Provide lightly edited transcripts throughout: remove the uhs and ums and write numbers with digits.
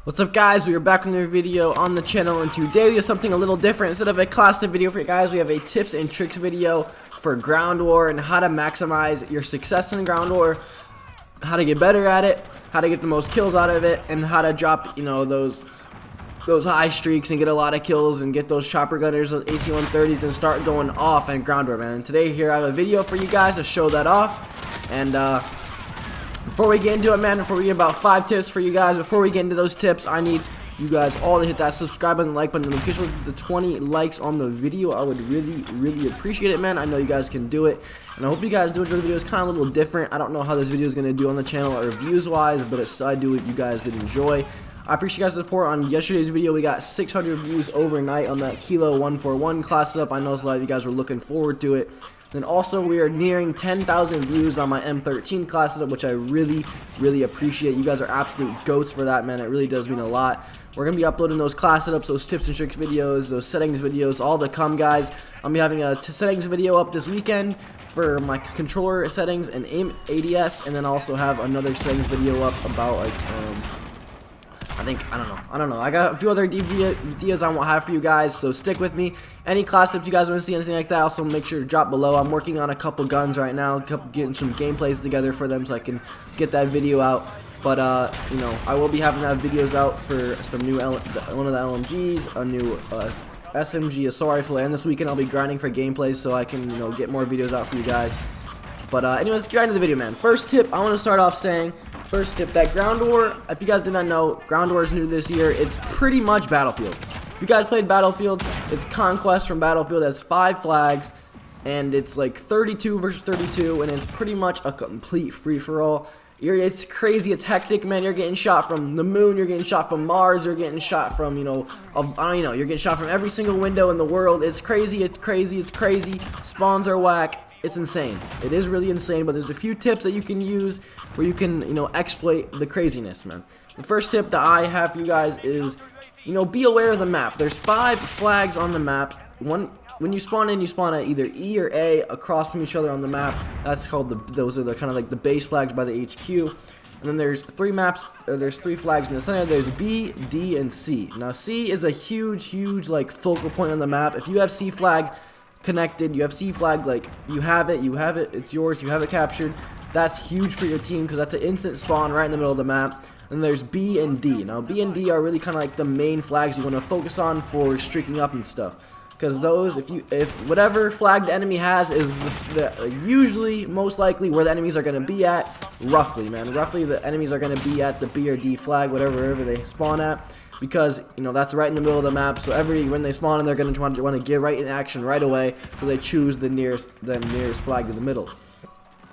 What's up, guys? We are back with another video on the channel, and today we have something a little different. Instead of a classic video for you guys, we have a tips and tricks video for ground war and how to maximize your success in ground war, how to get better at it, how to get the most kills out of it, and how to drop, those high streaks and get a lot of kills and get those chopper gunners, those AC-130s, and start going off in ground war, man. And today here I have a video for you guys to show that off. And before we get into it, man, before we get about 5 tips for you guys, before we get into those tips, I need you guys all to hit that subscribe button, like button, and officially the 20 likes on the video. I would really appreciate it, man. I know you guys can do it, and I hope you guys do enjoy the video. It's kind of a little different. I don't know how this video is going to do on the channel or views wise, but I do what you guys did enjoy. I appreciate you guys' support. On yesterday's video, we got 600 views overnight on that Kilo 141 class up. I know a lot of you guys were looking forward to it. Then also, we are nearing 10,000 views on my M13 class setup, which I really appreciate. You guys are absolute goats for that, man. It really does mean a lot. We're going to be uploading those class setups, those tips and tricks videos, those settings videos, all to come, guys. I'm going to be having a settings video up this weekend for my controller settings and aim ADS, and then also have another settings video up about, like, I don't know. I got a few other videos I want to have for you guys, so stick with me. Any class tips you guys want to see, anything like that, also make sure to drop below. I'm working on a couple guns right now, getting some gameplays together for them so I can get that video out. But, I will be having that videos out for some new, one of the LMGs, a new SMG, assault rifle, and this weekend I'll be grinding for gameplays so I can, get more videos out for you guys. But, anyways, let's get right into the video, man. First tip, I want to start off saying, that ground war, if you guys did not know, ground war is new this year. It's pretty much Battlefield. If you guys played Battlefield, it's Conquest from Battlefield. That's 5 flags, and it's like 32 versus 32, and it's pretty much a complete free-for-all. It's crazy, it's hectic, man. You're getting shot from the moon, you're getting shot from Mars, you're getting shot from, you're getting shot from every single window in the world. It's crazy, it's crazy, it's crazy. Spawns are whack. It's insane. It is really insane, but there's a few tips that you can use where you can, exploit the craziness, man. The first tip that I have for you guys is, be aware of the map. There's 5 flags on the map. When you spawn in, you spawn at either E or A across from each other on the map. That's called those are the kind of like the base flags by the HQ. And then there's 3 flags in the center. There's B, D, and C. Now C is a huge like focal point on the map. If you have C flag connected, you have C flag, like you have it, it's yours, you have it captured. That's huge for your team because that's an instant spawn right in the middle of the map. And there's B and D. Now B and D are really kind of like the main flags you want to focus on for streaking up and stuff, because those, if whatever flag the enemy has is usually most likely where the enemies are going to be at, roughly the enemies are going to be at the B or D flag, whatever they spawn at, because that's right in the middle of the map. So when they spawn in, they're going to want to get right in action right away, so they choose the nearest flag in the middle.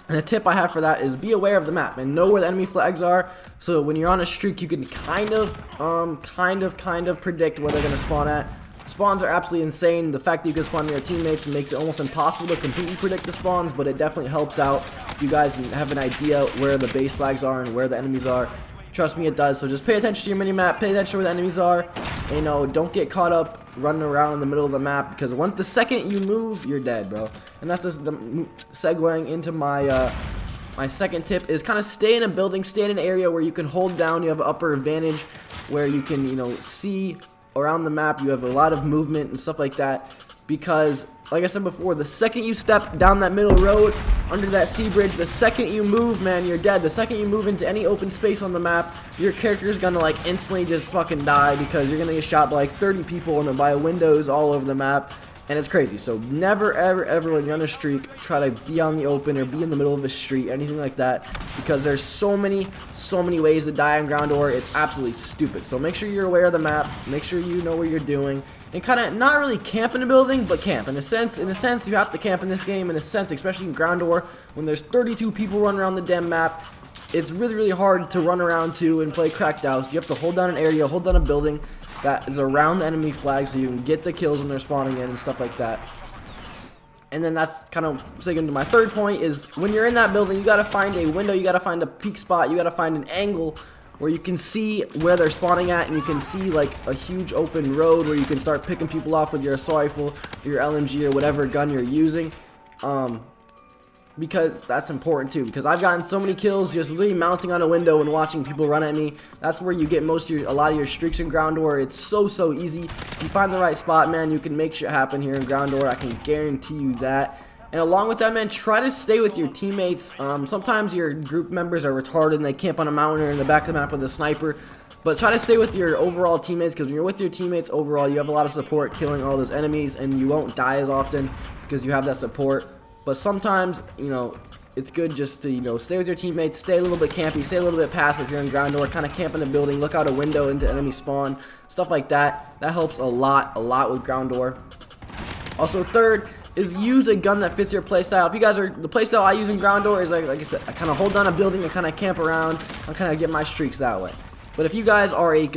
And the tip I have for that is be aware of the map and know where the enemy flags are, so when you're on a streak you can kind of predict where they're going to spawn at. Spawns are absolutely insane. The fact that you can spawn near your teammates makes it almost impossible to completely predict the spawns, but it definitely helps out if you guys have an idea where the base flags are and where the enemies are. Trust me, it does. So just pay attention to your mini-map, pay attention to where the enemies are, and, don't get caught up running around in the middle of the map, because the second you move, you're dead, bro. And that's the segueing into my my second tip is kind of stay in a building, stay in an area where you can hold down. You have an upper advantage where you can, see around the map. You have a lot of movement and stuff like that, because like I said before, the second you step down that middle road under that C bridge, the second you move, man, you're dead. The second you move into any open space on the map, your character is gonna like instantly just fucking die, because you're gonna get shot by like 30 people and then by windows all over the map, and it's crazy. So never ever when you're on a streak try to be on the open or be in the middle of a street, anything like that, because there's so many ways to die on ground war. It's absolutely stupid. So make sure you're aware of the map, make sure you know what you're doing, and kind of not really camp in a building, but camp in a sense. You have to camp in this game, in a sense, especially in ground war when there's 32 people running around the damn map. It's really hard to run around to and play crackdowns. You have to hold down an area, hold down a building that is around the enemy flag, so you can get the kills when they're spawning in and stuff like that. And then that's kind of segueing to my third point is when you're in that building, you gotta find a window, you gotta find a peak spot, you gotta find an angle where you can see where they're spawning at, and you can see like a huge open road where you can start picking people off with your assault rifle, your LMG, or whatever gun you're using. because that's important too, because I've gotten so many kills just literally mounting on a window and watching people run at me. That's where you get a lot of your streaks in ground war. It's so easy. If you find the right spot, man, you can make shit happen here in ground war. I can guarantee you that. And along with that, man, try to stay with your teammates. Sometimes your group members are retarded and they camp on a mountain or in the back of the map with a sniper. But try to stay with your overall teammates, because when you're with your teammates overall, you have a lot of support killing all those enemies, and you won't die as often because you have that support. But sometimes, you know, it's good just to, you know, stay with your teammates, stay a little bit campy, stay a little bit passive here in ground war, kind of camp in the building, look out a window into enemy spawn, stuff like that. That helps a lot with ground war. Also, third is use a gun that fits your playstyle. If you guys are, the playstyle I use in ground war is like I said, I kind of hold down a building and kind of camp around. I kind of get my streaks that way. But if you guys are in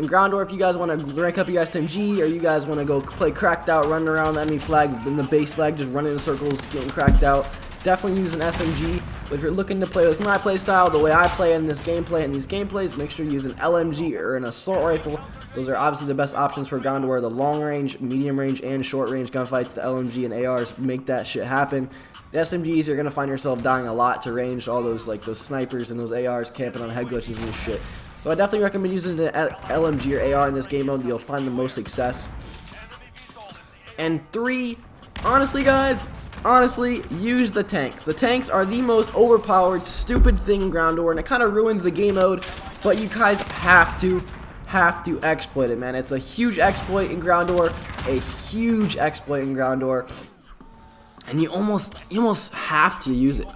ground war, if you guys want to rank up your SMG, or you guys want to go play cracked out, running around the enemy flag, in the base flag, just running in circles, getting cracked out, definitely use an SMG. But if you're looking to play with my playstyle, the way I play in this gameplay and these gameplays, make sure you use an LMG or an assault rifle. Those are obviously the best options for ground war. The long range, medium range, and short range gunfights, the LMG and ARs make that shit happen. The SMGs, you're gonna find yourself dying a lot to range. All those those snipers and those ARs camping on head glitches and shit. So I definitely recommend using the LMG or AR in this game mode. You'll find the most success. And 3, honestly guys, use the tanks. The tanks are the most overpowered, stupid thing in ground war, and it kind of ruins the game mode. But you guys have to exploit it, man. It's a huge exploit in ground war, a huge exploit in ground war. And you almost have to use it.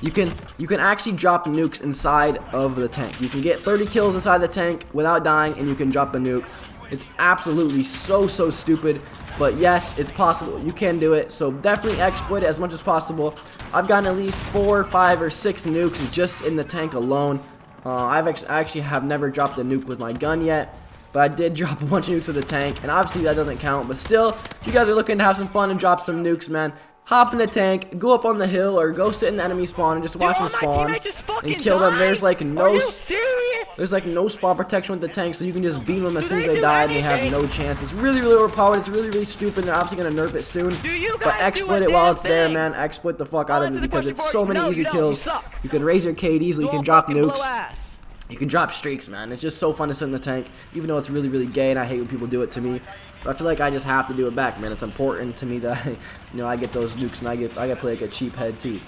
You can actually drop nukes inside of the tank. You can get 30 kills inside the tank without dying, and you can drop a nuke. It's absolutely so stupid, but yes, it's possible. You can do it, so definitely exploit it as much as possible. I've gotten at least 4, 5, or 6 nukes just in the tank alone. I actually have never dropped a nuke with my gun yet. But I did drop a bunch of nukes with the tank, and obviously that doesn't count. But still, if you guys are looking to have some fun and drop some nukes, man, hop in the tank, go up on the hill, or go sit in the enemy spawn and just watch them spawn and kill them. There's no spawn protection with the tank, so you can just beam them as soon as they die, and they have no chance. It's really overpowered. It's really stupid. They're obviously gonna nerf it soon, but exploit it while it's there, man. Exploit the fuck out of it, because it's so many easy kills. You can raise your KD easily. You can drop nukes. You can drop streaks, man. It's just so fun to sit in the tank, even though it's really gay, and I hate when people do it to me. But I feel like I just have to do it back, man. It's important to me that I get those nukes, and I get to play like a cheap head too.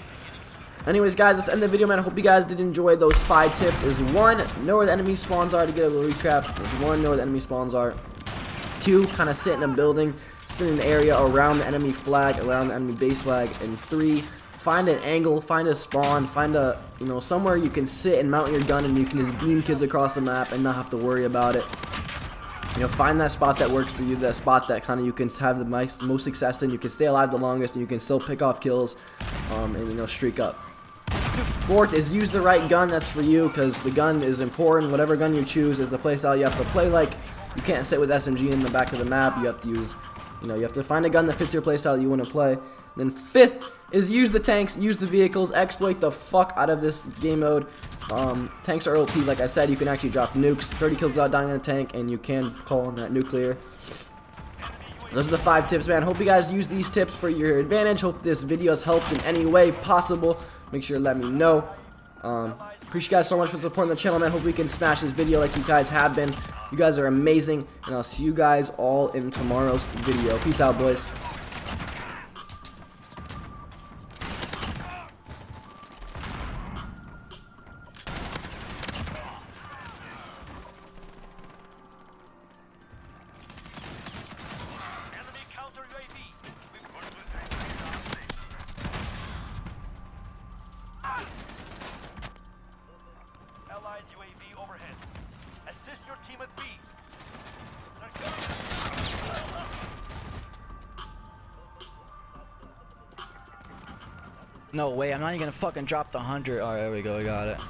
Anyways, guys, let's end the video, man. I hope you guys did enjoy those 5 tips. There's 1, know where the enemy spawns are, to get a little recap. There's 1, know where the enemy spawns are. 2, kind of sit in a building, sit in an area around the enemy flag, around the enemy base flag. And 3, find an angle, find a spawn, find a, somewhere you can sit and mount your gun, and you can just beam kids across the map and not have to worry about it. Find that spot that works for you, that spot that kind of you can have the most success in, you can stay alive the longest, and you can still pick off kills, and streak up. 4th is use the right gun that's for you, because the gun is important. Whatever gun you choose is the playstyle you have to play like. You can't sit with SMG in the back of the map. You have to use, you have to find a gun that fits your playstyle you want to play. Then 5th is use the tanks, use the vehicles, exploit the fuck out of this game mode. Tanks are OP, like I said. You can actually drop nukes, 30 kills without dying in a tank, and you can call on that nuclear. Those are the 5 tips, man. Hope you guys use these tips for your advantage. Hope this video has helped in any way possible. Make sure to let me know. Appreciate you guys so much for supporting the channel, man. Hope we can smash this video like you guys have been. You guys are amazing, and I'll see you guys all in tomorrow's video. Peace out, boys. Allied UAV overhead. Assist your team at B. No way, I'm not even gonna fucking drop the 100. Alright, there we go, I got it.